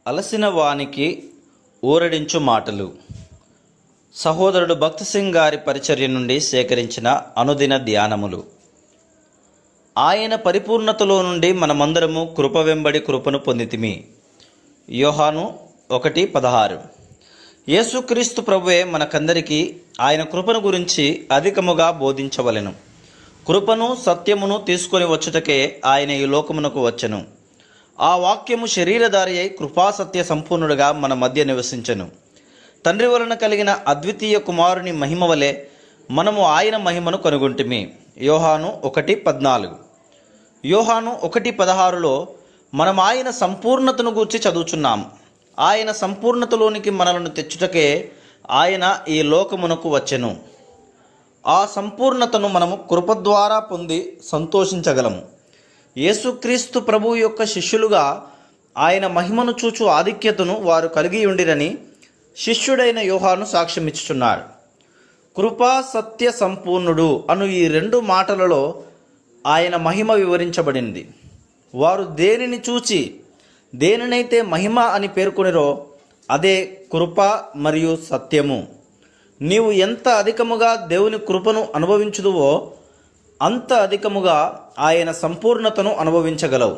అలసిన వానికి ఊరడించు మాటలు. సహోదరుడు భక్త్ సింగ్ గారి పరిచర్య నుండి సేకరించిన అనుదిన ధ్యానములు. ఆయన పరిపూర్ణతలో నుండి మనమందరము కృప వెంబడి కృపను పొందితిమి. యోహాను 1:16. యేసుక్రీస్తు ప్రభువే మనకందరికీ ఆయన కృపను గురించి అధికముగా బోధించవలెను. కృపను సత్యమును తీసుకొని వచ్చుటకే ఆయన ఈ లోకమునకు వచ్చెను. ఆ వాక్యము శరీరధారి అయి కృపాసత్య సంపూర్ణుడుగా మన మధ్య నివసించెను. తండ్రి వలన కలిగిన అద్వితీయ కుమారుని మహిమ వలె మనము ఆయన మహిమను కనుగొంటిమి. యోహాను 1:14. యోహాను 1:16లో మనం ఆయన సంపూర్ణతను గూర్చి చదువుచున్నాము. ఆయన సంపూర్ణతలోనికి మనలను తెచ్చుటకే ఆయన ఈ లోకమునకు వచ్చెను. ఆ సంపూర్ణతను మనము కృప ద్వారా పొంది సంతోషించగలము. యేసుక్రీస్తు ప్రభువు యొక్క శిష్యులుగా ఆయన మహిమను చూచు ఆధిక్యతను వారు కలిగి ఉండిరని శిష్యుడైన యోహాను సాక్ష్యమిచ్చుచున్నాడు. కృపా సత్య సంపూర్ణుడు అను ఈ 2 మాటలలో ఆయన మహిమ వివరించబడింది. వారు దేనిని చూచి దేనినైతే మహిమ అని పేర్కొనిరో అదే కృప మరియు సత్యము. నీవు ఎంత అధికముగా దేవుని కృపను అనుభవించుదువో అంత అధికముగా ఆయన సంపూర్ణతను అనుభవించగలవు.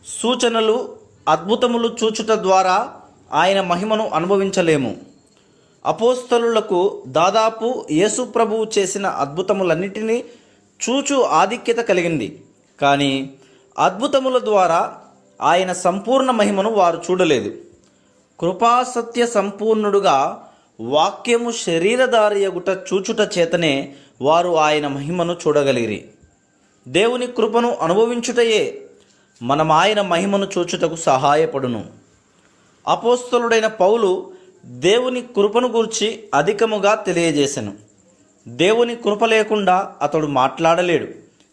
సూచనలు అద్భుతములు చూచుట ద్వారా ఆయన మహిమను అనుభవించలేము. అపోస్తలులకు దాదాపు యేసు ప్రభువు చేసిన అద్భుతములన్నిటినీ చూచు ఆధిక్యత కలిగింది. కానీ అద్భుతముల ద్వారా ఆయన సంపూర్ణ మహిమను వారు చూడలేదు. కృపాసత్య సంపూర్ణుడుగా వాక్యము శరీరధారియగుట చూచుట చేతనే వారు ఆయన మహిమను చూడగలిగిరి. దేవుని కృపను అనుభవించుటయే మనం ఆయన మహిమను చూచుటకు సహాయపడును. అపోస్తలుడైన పౌలు దేవుని కృపను గూర్చి అధికముగా తెలియజేసెను. దేవుని కృప లేకుండా అతడు మాట్లాడలేడు,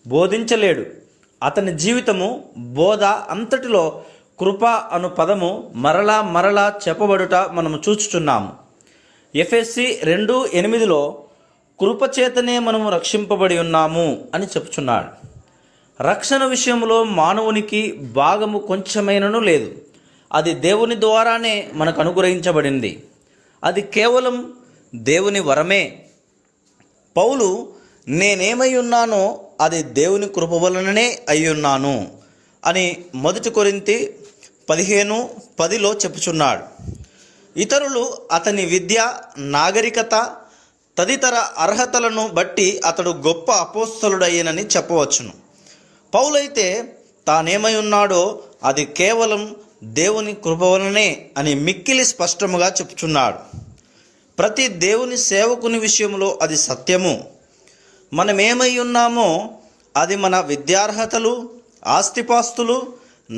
బోధించలేడు. అతని జీవితము బోధ అంతటిలో కృప అను పదము మరలా మరలా చెప్పబడుట మనము చూచుచున్నాము. ఎఫెసీ 2:8లో కృపచేతనే మనము రక్షింపబడి ఉన్నాము అని చెప్పుచున్నాడు. రక్షణ విషయంలో మానవునికి భాగము కొంచెమైనను లేదు. అది దేవుని ద్వారానే మనకు అనుగ్రహించబడింది. అది కేవలం దేవుని వరమే. పౌలు నేనేమై ఉన్నానో అది దేవుని కృప వలననే అయ్యున్నాను అని 1 కొరింథీ 15:10లో చెప్పుచున్నాడు. ఇతరులు అతని విద్య, నాగరికత తదితర అర్హతలను బట్టి అతడు గొప్ప అపోస్తలుడయ్యనని చెప్పవచ్చును. పౌలైతే తానేమై ఉన్నాడో అది కేవలం దేవుని కృప వలనే అని మిక్కిలి స్పష్టముగా చెప్పుచున్నాడు. ప్రతి దేవుని సేవకుని విషయంలో అది సత్యము. మనమేమై ఉన్నామో అది మన విద్యార్హతలు, ఆస్తిపాస్తులు,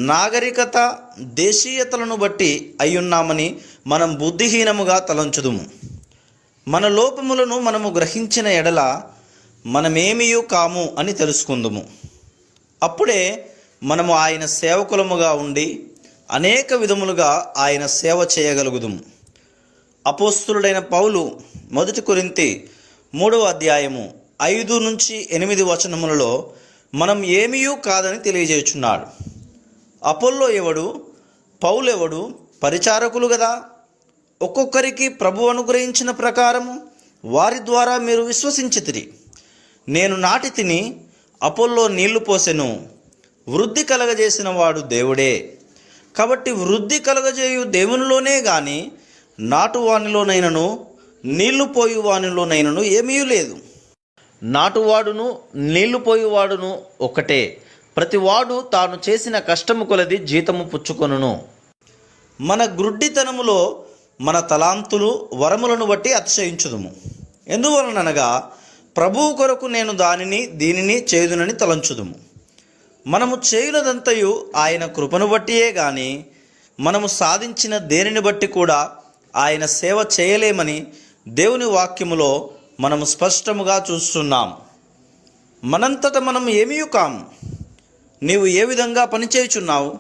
నాగరికత, దేశీయతలను బట్టి అయ్యున్నామని మనం బుద్ధిహీనముగా తలంచుదుము. మన లోపములను మనము గ్రహించిన ఎడల మనమేమియూ కాము అని తెలుసుకుందుము. అప్పుడే మనము ఆయన సేవకులముగా ఉండి అనేక విధములుగా ఆయన సేవ చేయగలుగుదుము. అపోస్తలుడైన పౌలు 1 కొరింథీ 3:5-8 వచనములలో మనం ఏమీయూ కాదని తెలియజేయుచున్నాడు. అపోల్లో ఎవడు, పౌలెవడు? పరిచారకులు గదా. ఒక్కొక్కరికి ప్రభు అనుగ్రహించిన ప్రకారము వారి ద్వారా మీరు విశ్వసించితిరి. నేను నాటి తిని, అపోల్లో నీళ్లు పోసెను. వృద్ధి కలగజేసిన వాడు దేవుడే. కాబట్టి వృద్ధి కలగజేయు దేవునిలోనే గాని నాటువానిలోనైనను నీళ్లు పోయువానిలోనైనను ఏమీ లేదు. నాటువాడును నీళ్లు పోయువాడును ఒకటే. ప్రతివాడు తాను చేసిన కష్టము కొలది జీతము పుచ్చుకొనును. మన గ్రుడ్డితనములో మన తలాంతులు, వరములను బట్టి అతిశయించుదుము. ఎందువలననగా ప్రభువు కొరకు నేను దీనిని చేయుదునని తలంచుదుము. మనము చేయునదంతయు ఆయన కృపను బట్టియే గాని మనము సాధించిన దేనిని బట్టి కూడా ఆయన సేవ చేయలేమని దేవుని వాక్యములో మనము స్పష్టముగా చూస్తున్నాం. మనంతట మనం ఏమీ కాము. నీవు ఏ విధంగా పనిచేయుచున్నావు,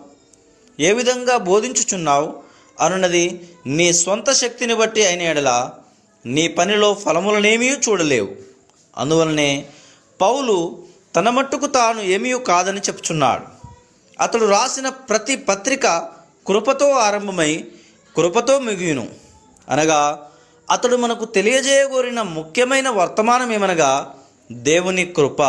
ఏ విధంగా బోధించుచున్నావు అనున్నది నీ స్వంత శక్తిని బట్టి అయిన ఎడల నీ పనిలో ఫలములనేమీ చూడలేవు. అందువలనే పౌలు తన మట్టుకు తాను ఏమీ కాదని చెప్పుచున్నాడు. అతడు రాసిన ప్రతి పత్రిక కృపతో ఆరంభమై కృపతో ముగియును. అనగా అతడు మనకు తెలియజేయగోరిన ముఖ్యమైన వర్తమానం ఏమనగా దేవుని కృప.